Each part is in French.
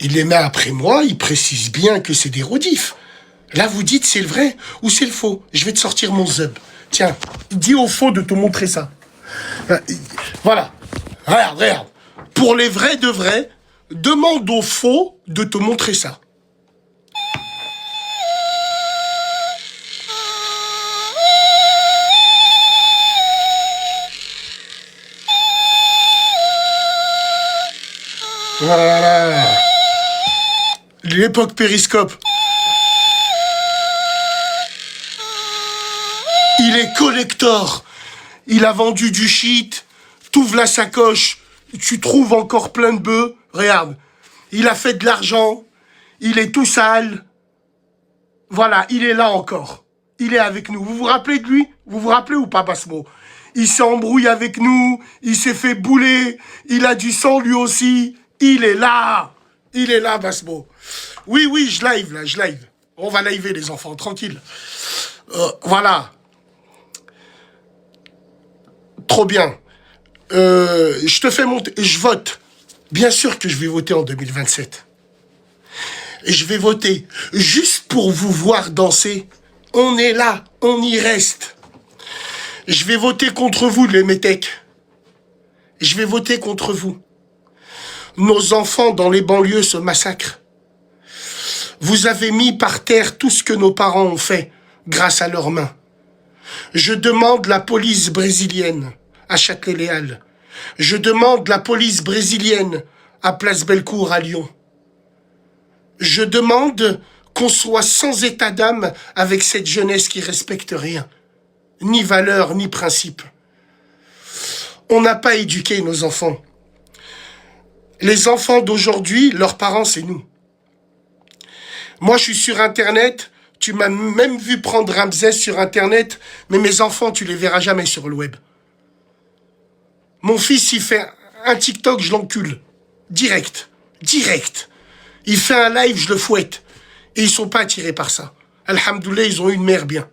Il les met après moi, il précise bien que c'est des rodifs. Là, vous dites c'est le vrai ou c'est le faux. Je vais te sortir mon zub. Tiens, dis au faux de te montrer ça. Voilà. Regarde, regarde. Pour les vrais de vrais, demande au faux de te montrer ça. Voilà. L'époque périscope. Il est collector. Il a vendu du shit. T'ouvres la sacoche. Tu trouves encore plein de bœufs. Regarde. Il a fait de l'argent. Il est tout sale. Voilà, il est là encore. Il est avec nous. Vous vous rappelez de lui? Vous vous rappelez ou pas, Basmo? Il s'est embrouillé avec nous. Il s'est fait bouler. Il a du sang lui aussi. Il est là. Il est là, Basmo. Oui, oui, je live, là, je live. On va liver, les enfants, tranquille. Voilà. Trop bien. Je te fais monter. Je vote. Bien sûr que je vais voter en 2027. Et je vais voter juste pour vous voir danser. On est là, on y reste. Je vais voter contre vous, les métèques. Je vais voter contre vous. Nos enfants dans les banlieues se massacrent. Vous avez mis par terre tout ce que nos parents ont fait grâce à leurs mains. Je demande la police brésilienne à Châtelet-Léal. Je demande la police brésilienne à Place Bellecour à Lyon. Je demande qu'on soit sans état d'âme avec cette jeunesse qui respecte rien. Ni valeur, ni principe. On n'a pas éduqué nos enfants. Les enfants d'aujourd'hui, leurs parents, c'est nous. Moi, je suis sur Internet. Tu m'as même vu prendre Ramsès sur Internet. Mais mes enfants, tu les verras jamais sur le web. Mon fils, il fait un TikTok, je l'encule. Direct. Direct. Il fait un live, je le fouette. Et ils sont pas attirés par ça. Alhamdoulilah, ils ont eu une mère bien.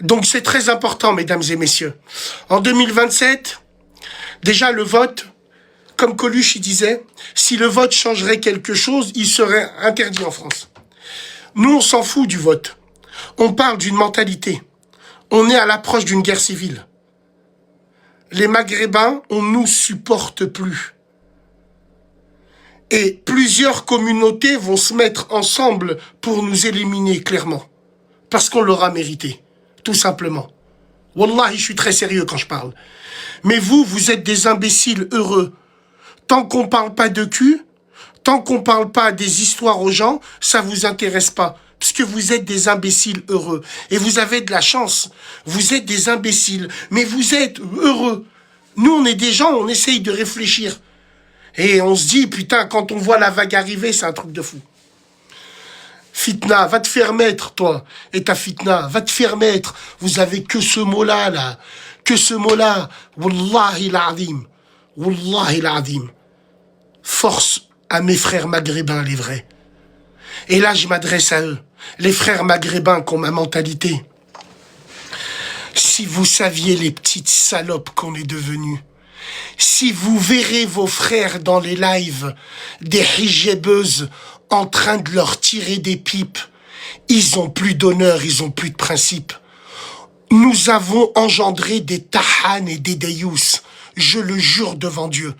Donc c'est très important, mesdames et messieurs. En 2027, déjà le vote, comme Coluche il disait, si le vote changerait quelque chose, il serait interdit en France. Nous, on s'en fout du vote. On parle d'une mentalité. On est à l'approche d'une guerre civile. Les Maghrébins, on ne nous supporte plus. Et plusieurs communautés vont se mettre ensemble pour nous éliminer, clairement. Parce qu'on l'aura mérité. Tout simplement. Wallahi, je suis très sérieux quand je parle. Mais vous, vous êtes des imbéciles heureux. Tant qu'on parle pas de cul, tant qu'on parle pas des histoires aux gens, ça vous intéresse pas. Parce que vous êtes des imbéciles heureux. Et vous avez de la chance. Vous êtes des imbéciles. Mais vous êtes heureux. Nous, on est des gens, on essaye de réfléchir. Et on se dit, putain, quand on voit la vague arriver, c'est un truc de fou. Fitna, va te faire mettre, toi. Et ta fitna, va te faire mettre. Vous avez que ce mot-là, là. Que ce mot-là. Wallahi l'azim. Wallahi l'azim. Force à mes frères maghrébins, les vrais. Et là, je m'adresse à eux. Les frères maghrébins qui ont ma mentalité. Si vous saviez les petites salopes qu'on est devenus. Si vous verrez vos frères dans les lives, des hijabeuses en train de leur tirer des pipes, ils ont plus d'honneur, ils ont plus de principe. Nous avons engendré des tahan et des deyous, je le jure devant Dieu.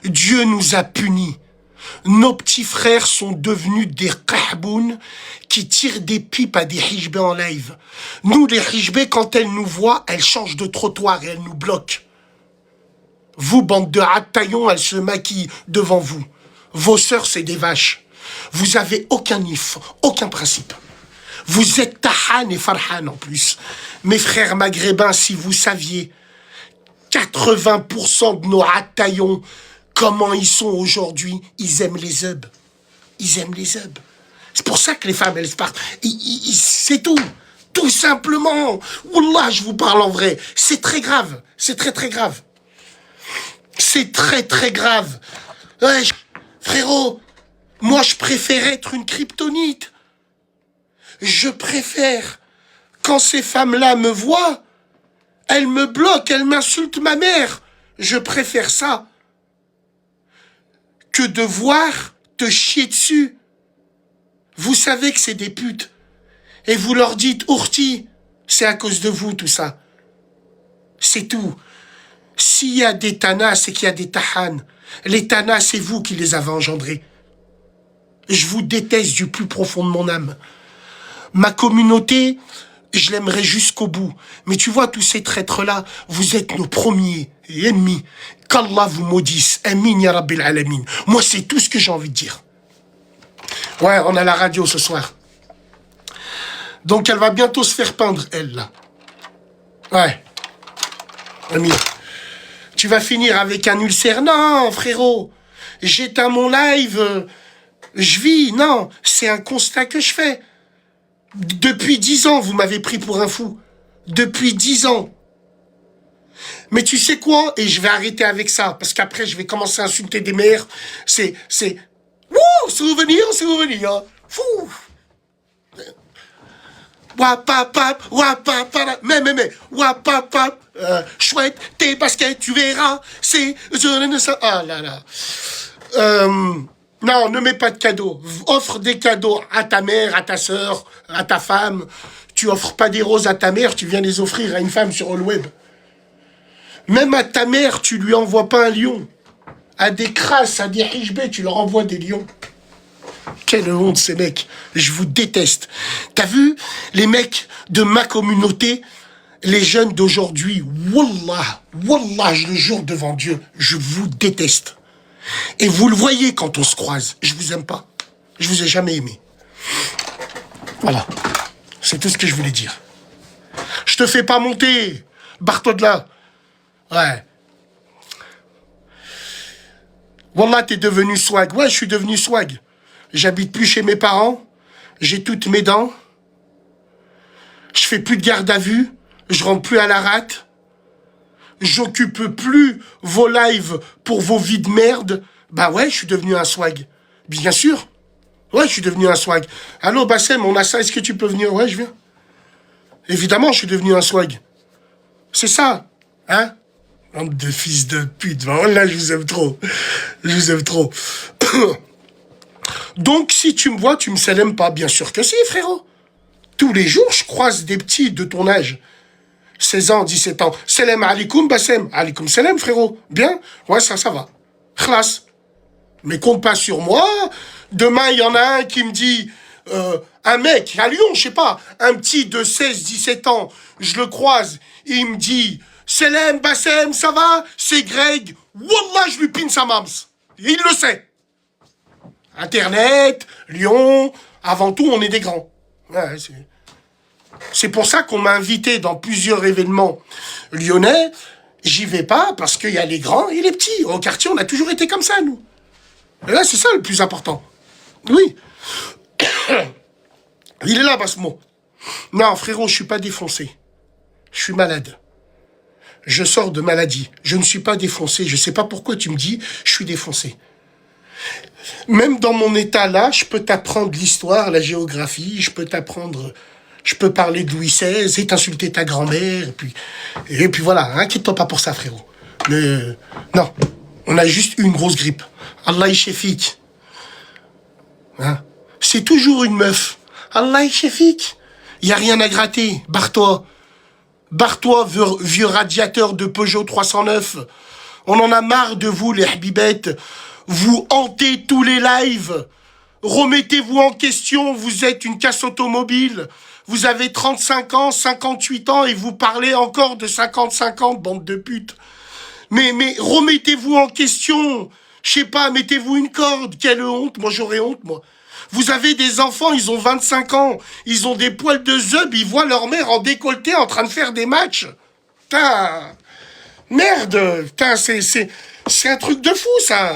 Dieu nous a punis. Nos petits frères sont devenus des kahboun qui tirent des pipes à des hijbés en live. Nous, les hijbés, quand elles nous voient, elles changent de trottoir et elles nous bloquent. Vous, bande de rattaillons, elles se maquillent devant vous. Vos sœurs, c'est des vaches. Vous avez aucun nif, aucun principe. Vous êtes tahan et farhan en plus. Mes frères maghrébins, si vous saviez, 80% de nos rattaillons, comment ils sont aujourd'hui, ils aiment les œubs. Ils aiment les œubs. C'est pour ça que les femmes, elles se partent. C'est tout. Tout simplement. Wallah, je vous parle en vrai. C'est très grave. C'est très, très grave. C'est très, très grave. Ouais, frérot, moi, je préfère être une kryptonite. Je préfère, quand ces femmes-là me voient, elles me bloquent, elles m'insultent ma mère. Je préfère ça que de voir te chier dessus. Vous savez que c'est des putes. Et vous leur dites, Ourti, c'est à cause de vous tout ça. C'est tout. S'il y a des tanas, c'est qu'il y a des tahan. Les tanas, c'est vous qui les avez engendrés. Je vous déteste du plus profond de mon âme. Ma communauté, je l'aimerais jusqu'au bout. Mais tu vois, tous ces traîtres-là, vous êtes nos premiers ennemis. Qu'Allah vous maudisse. Amin ya Rabbil Alamin. Moi, c'est tout ce que j'ai envie de dire. Ouais, on a la radio ce soir. Donc, elle va bientôt se faire peindre, elle, là. Ouais. Amir. Tu vas finir avec un ulcère. Non, frérot. J'éteins mon live. Je vis. Non, c'est un constat que je fais. Depuis 10 ans, vous m'avez pris pour un fou. Depuis 10 ans. Mais tu sais quoi? Et je vais arrêter avec ça. Parce qu'après, je vais commencer à insulter des mères. C'est... Wouh! Souvenir. Fou! Wapapap, wapapap, mais, wapapap, chouette, tes baskets, tu verras, c'est, ah là là. Non, ne mets pas de cadeaux. Offre des cadeaux à ta mère, à ta sœur, à ta femme. Tu offres pas des roses à ta mère, tu viens les offrir à une femme sur le web. Même à ta mère, tu lui envoies pas un lion. À des crasses, à des hijbés, tu leur envoies des lions. Quelle honte, ces mecs. Je vous déteste. T'as vu, les mecs de ma communauté, les jeunes d'aujourd'hui, wallah, je le jure devant Dieu, je vous déteste. Et vous le voyez quand on se croise. Je vous aime pas. Je vous ai jamais aimé. Voilà. C'est tout ce que je voulais dire. Je te fais pas monter. Barre-toi de là. Ouais. Wallah, t'es devenu swag. Ouais, je suis devenu swag. J'habite plus chez mes parents. J'ai toutes mes dents. Je fais plus de garde à vue. Je rentre plus à la rate. J'occupe plus vos lives pour vos vies de merde. Bah ouais, je suis devenu un swag. Bien sûr. Ouais, je suis devenu un swag. Allô, Bassem, on a ça, est-ce que tu peux venir? Ouais, je viens. Évidemment, je suis devenu un swag. C'est ça. Hein? Bande de fils de pute. Oh là, je vous aime trop. Je vous aime trop. Donc, si tu me vois, tu me salèmes pas. Bien sûr que si, frérot. Tous les jours, je croise des petits de ton âge. 16 ans, 17 ans. Salam alaikum, Bassem. Alaikum salam, frérot. Bien? Ouais, ça va. Khlas. Mais compte pas sur moi. Demain, il y en a un qui me dit... un mec, à Lyon, je sais pas, un petit de 16, 17 ans, je le croise, il me dit... Salam, Bassem, ça va? C'est Greg. Wallah, je lui pine sa mams. Il le sait. Internet, Lyon, avant tout, on est des grands. Ouais, c'est pour ça qu'on m'a invité dans plusieurs événements lyonnais. J'y vais pas parce qu'il y a les grands et les petits. Au quartier, on a toujours été comme ça, nous. Et là, c'est ça le plus important. Oui. Il est là, Basmo. Non, frérot, je suis pas défoncé. Je suis malade. Je sors de maladie. Je ne suis pas défoncé. Je sais pas pourquoi tu me dis, je suis défoncé. Même dans mon état là, je peux t'apprendre l'histoire, la géographie, je peux parler de Louis XVI et t'insulter ta grand-mère, et puis voilà, inquiète-toi pas pour ça, frérot. Non, on a juste eu une grosse grippe. Allah yshefik. Hein? C'est toujours une meuf. Allah yshefik. Y a rien à gratter. Barre-toi. Barre-toi, vieux radiateur de Peugeot 309. On en a marre de vous, les habibettes. Vous hantez tous les lives. Remettez-vous en question, vous êtes une casse automobile. Vous avez 35 ans, 58 ans et vous parlez encore de 50-50, bande de putes. Mais remettez-vous en question. Je sais pas, mettez-vous une corde. Quelle honte, moi j'aurais honte, moi. Vous avez des enfants, ils ont 25 ans. Ils ont des poils de zeub, ils voient leur mère en décolleté en train de faire des matchs. Putain. Merde. Putain, c'est un truc de fou, ça.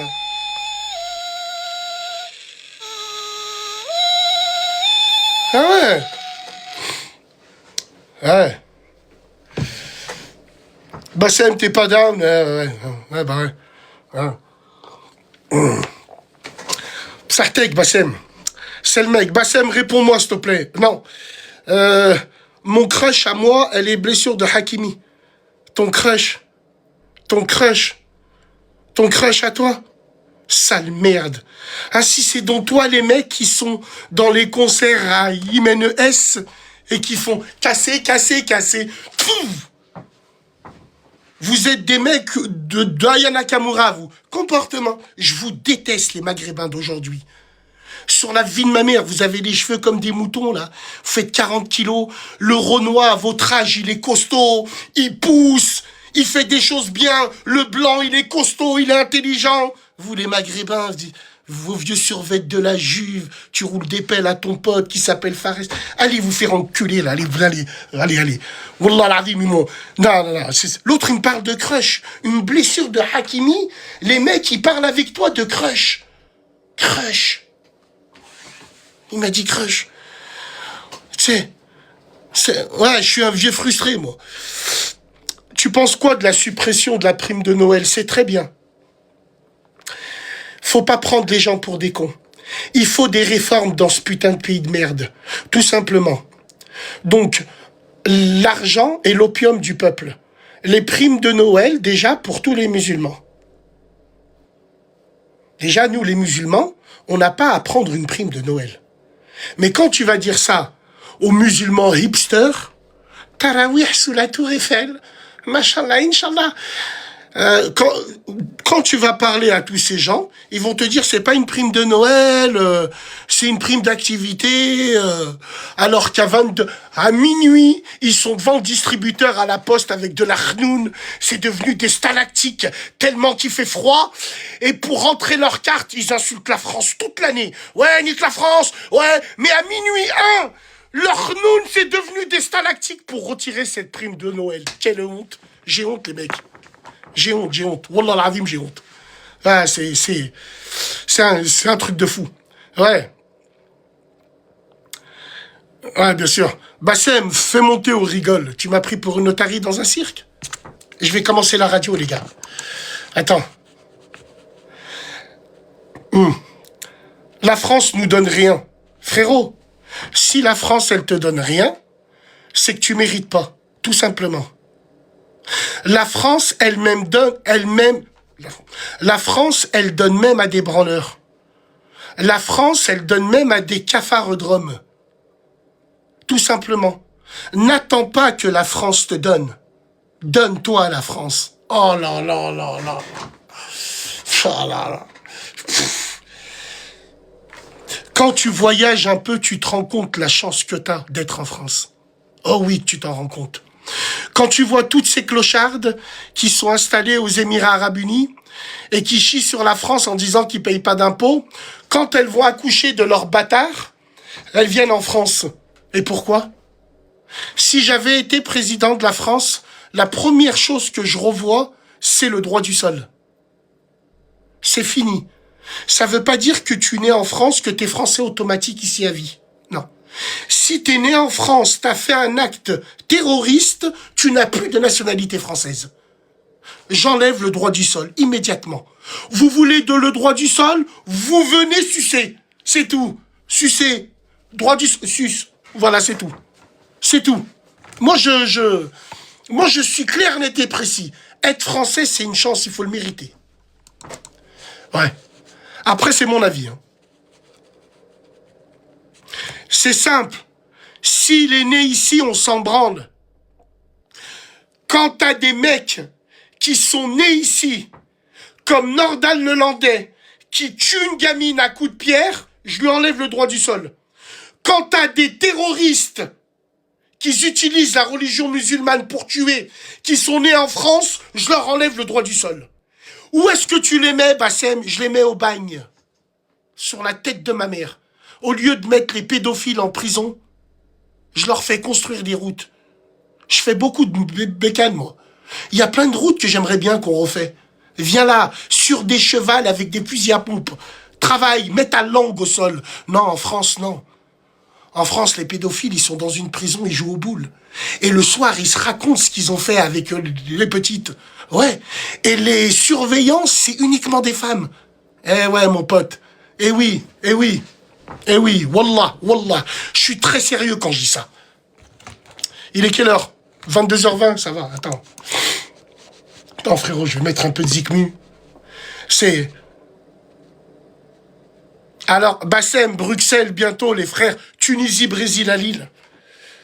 Ah ouais. Ouais. Bassem, t'es pas down? Ouais, bah ouais. Psartek, Bassem. C'est le mec. Bassem, réponds-moi, s'il te plaît. Non. Mon crush à moi, elle est blessure de Hakimi. Ton crush à toi, Sale merde. Ah, si c'est donc toi les mecs qui sont dans les concerts à Imen S et qui font casser, casser, casser. Pouf. Vous êtes des mecs d'Aya Nakamura, vous. Comportement. Je vous déteste, les Maghrébins d'aujourd'hui. Sur la vie de ma mère, vous avez les cheveux comme des moutons, là. Vous faites 40 kilos. Le Renoir, à votre âge, il est costaud. Il pousse. Il fait des choses bien. Le Blanc, il est costaud. Il est intelligent. Vous, les Maghrébins, vos vieux survêtements de la Juve, tu roules des pelles à ton pote qui s'appelle Fares. Allez vous faire enculer, là. Allez. Wallah l'azim, non. L'autre, il me parle de crush. Une blessure de Hakimi. Les mecs, ils parlent avec toi de crush. Crush. Il m'a dit crush. Ouais, je suis un vieux frustré, moi. Tu penses quoi de la suppression de la prime de Noël? C'est très bien. Faut pas prendre les gens pour des cons. Il faut des réformes dans ce putain de pays de merde. Tout simplement. Donc, l'argent est l'opium du peuple. Les primes de Noël, déjà, pour tous les musulmans. Déjà, nous, les musulmans, on n'a pas à prendre une prime de Noël. Mais quand tu vas dire ça aux musulmans hipsters, Tarawih sous la tour Eiffel, Mashallah, Inch'Allah, quand tu vas parler à tous ces gens, ils vont te dire c'est pas une prime de Noël, c'est une prime d'activité, alors à minuit, ils sont devant le distributeur à la poste avec de la khnoun, c'est devenu des stalactiques tellement qu'il fait froid, et pour rentrer leur carte, ils insultent la France toute l'année. Ouais, nique la France, ouais, mais à minuit 1, leur khnoun, c'est devenu des stalactiques pour retirer cette prime de Noël. Quelle honte. J'ai honte, les mecs. J'ai honte. Wallah l'azim, j'ai honte. Ah, c'est un truc de fou. Ouais. Ouais, bien sûr. Bassem, fais monter au rigole. Tu m'as pris pour une otarie dans un cirque? Je vais commencer la radio, les gars. Attends. La France nous donne rien. Frérot, si la France, elle te donne rien, c'est que tu mérites pas. Tout simplement. La France elle-même donne, la France, elle donne même à des branleurs. La France, elle donne même à des cafards-dromes. Tout simplement. N'attends pas que la France te donne. Donne-toi à la France. Oh là là là là. Oh là là. Quand tu voyages un peu, tu te rends compte la chance que t'as d'être en France. Oh oui, tu t'en rends compte. Quand tu vois toutes ces clochardes qui sont installées aux Émirats Arabes Unis et qui chient sur la France en disant qu'ils payent pas d'impôts, quand elles vont accoucher de leurs bâtards, elles viennent en France. Et pourquoi? Si j'avais été président de la France, la première chose que je revois, c'est le droit du sol. C'est fini. Ça veut pas dire que tu nais en France, que t'es français automatique ici à vie. Non. Si t'es né en France, t'as fait un acte terroriste, tu n'as plus de nationalité française. J'enlève le droit du sol, immédiatement. Vous voulez le droit du sol? Vous venez sucer. C'est tout. Sucer. Droit du sol. Suce. Voilà, c'est tout. C'est tout. Moi, je suis clair, net et précis. Être français, c'est une chance, il faut le mériter. Ouais. Après, c'est mon avis, hein. C'est simple. S'il est né ici, on s'en branle. Quand t'as des mecs qui sont nés ici, comme Nordal Lelandais, qui tue une gamine à coups de pierre, je lui enlève le droit du sol. Quand t'as des terroristes qui utilisent la religion musulmane pour tuer, qui sont nés en France, je leur enlève le droit du sol. Où est-ce que tu les mets, Bassem? Je les mets au bagne. Sur la tête de ma mère. Au lieu de mettre les pédophiles en prison, je leur fais construire des routes. Je fais beaucoup de bécanes, moi. Il y a plein de routes que j'aimerais bien qu'on refait. Viens là, sur des chevals avec des fusils à pompe. Travaille, mets ta langue au sol. Non, en France, non. En France, les pédophiles, ils sont dans une prison, ils jouent aux boules. Et le soir, ils se racontent ce qu'ils ont fait avec les petites. Ouais. Et les surveillances, c'est uniquement des femmes. Eh ouais, mon pote. Eh oui, eh oui. Eh oui, wallah. Je suis très sérieux quand je dis ça. Il est quelle heure? 22h20, ça va, attends. Attends, frérot, je vais mettre un peu de zikmu. Alors, Bassem, Bruxelles, bientôt, les frères, Tunisie, Brésil, à Lille.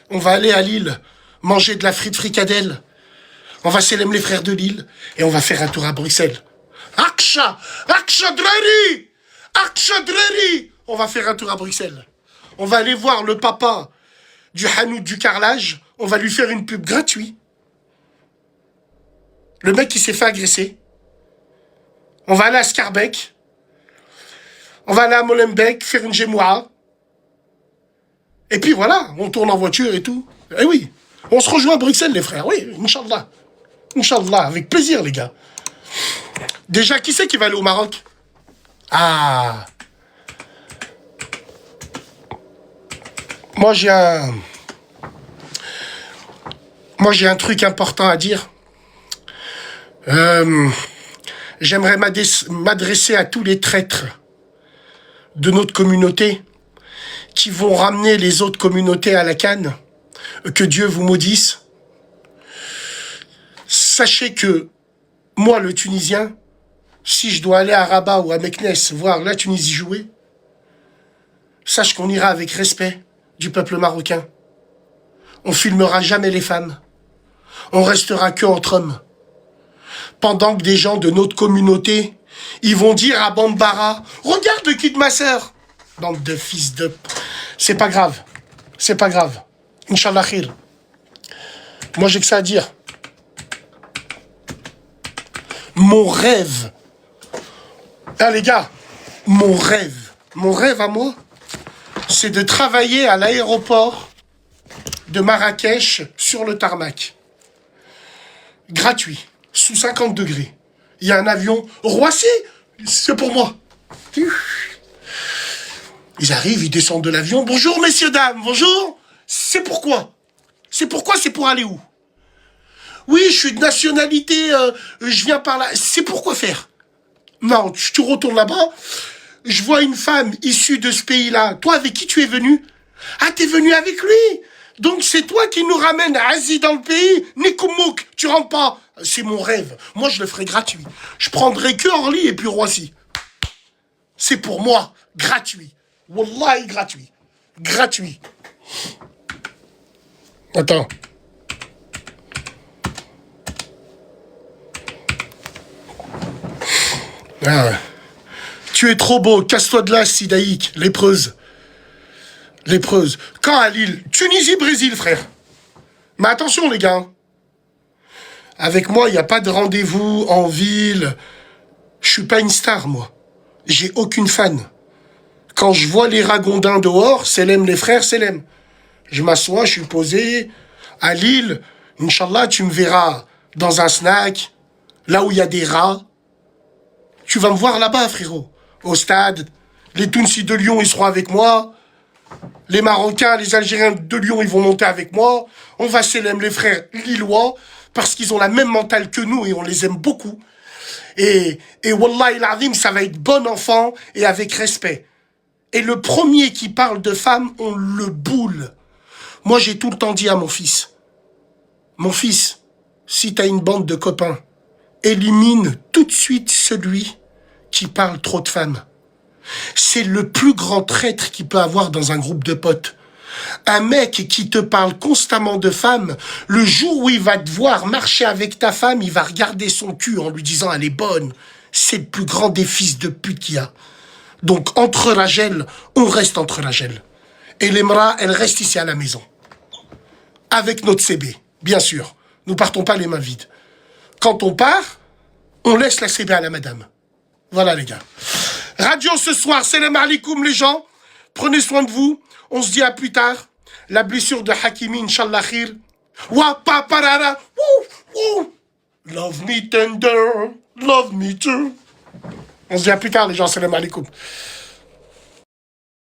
On va aller à Lille, manger de la frite fricadelle. On va célébrer les frères de Lille et on va faire un tour à Bruxelles. Aksha! Aksha Drari! Aksha Drari! On va faire un tour à Bruxelles. On va aller voir le papa du Hanout du carrelage. On va lui faire une pub gratuite. Le mec qui s'est fait agresser. On va aller à Scarbeck. On va aller à Molenbeek, faire une gémoua. Et puis voilà, on tourne en voiture et tout. Eh oui, on se rejoint à Bruxelles, les frères. Oui, Inch'Allah. Inch'Allah, avec plaisir, les gars. Déjà, qui c'est qui va aller au Maroc? Ah. Moi, j'ai un truc important à dire. J'aimerais m'adresser à tous les traîtres de notre communauté qui vont ramener les autres communautés à la canne. Que Dieu vous maudisse. Sachez que moi, le Tunisien, si je dois aller à Rabat ou à Meknès voir la Tunisie jouer, sache qu'on ira avec respect du peuple marocain. On filmera jamais les femmes. On restera que entre hommes. Pendant que des gens de notre communauté, ils vont dire à Bambara, regarde le cul de ma sœur. Bande de fils de... C'est pas grave. C'est pas grave. Inch'Allah khir. Moi, j'ai que ça à dire. Mon rêve. Ah, les gars, mon rêve à moi, c'est de travailler à l'aéroport de Marrakech sur le tarmac. Gratuit, sous 50 degrés. Il y a un avion. Roissy, c'est pour moi. Ils arrivent, ils descendent de l'avion. Bonjour, messieurs, dames, bonjour. C'est pourquoi? C'est pourquoi, c'est pour aller où? Oui, je suis de nationalité, je viens par là. C'est pourquoi faire? Non, tu retournes là-bas. Je vois une femme issue de ce pays-là. Toi, avec qui tu es venu? Ah, t'es venu avec lui. Donc, c'est toi qui nous ramène à Asie dans le pays. Nikomouk, tu rentres pas. C'est mon rêve. Moi, je le ferai gratuit. Je prendrai que Orly et puis Roissy. C'est pour moi. Gratuit. Wallahi, gratuit. Gratuit. Attends. Ah ouais. Tu es trop beau, casse-toi de là, Sidaïk, lépreuse. Lépreuse. Quand à Lille? Tunisie, Brésil, frère. Mais attention, les gars. Avec moi, il n'y a pas de rendez-vous en ville. Je suis pas une star, moi. J'ai aucune fan. Quand je vois les ragondins dehors, Selem, les frères, Selem. Je m'assois, je suis posé. À Lille, Inch'Allah, tu me verras dans un snack, là où il y a des rats. Tu vas me voir là-bas, frérot. Au stade. Les Tounsis de Lyon, ils seront avec moi. Les Marocains, les Algériens de Lyon, ils vont monter avec moi. On va célébrer les frères lillois parce qu'ils ont la même mentale que nous et on les aime beaucoup. Et Wallahi l'azim, ça va être bon enfant et avec respect. Et le premier qui parle de femme, on le boule. Moi, j'ai tout le temps dit à mon fils, si t'as une bande de copains, élimine tout de suite celui qui parle trop de femmes. C'est le plus grand traître qu'il peut avoir dans un groupe de potes. Un mec qui te parle constamment de femmes, le jour où il va te voir marcher avec ta femme, il va regarder son cul en lui disant « elle est bonne ». C'est le plus grand des fils de pute qu'il y a. Donc, entre la gel, on reste entre la gel. Et l'Emra, elle reste ici à la maison. Avec notre CB, bien sûr. Nous partons pas les mains vides. Quand on part, on laisse la CB à la madame. Voilà, les gars. Radio ce soir, salam alaikum, les gens. Prenez soin de vous. On se dit à plus tard. La blessure de Hakimi, Inch'Allah khir. Wa pa parara. Love me tender. Love me too. On se dit à plus tard, les gens. Salam alaikum.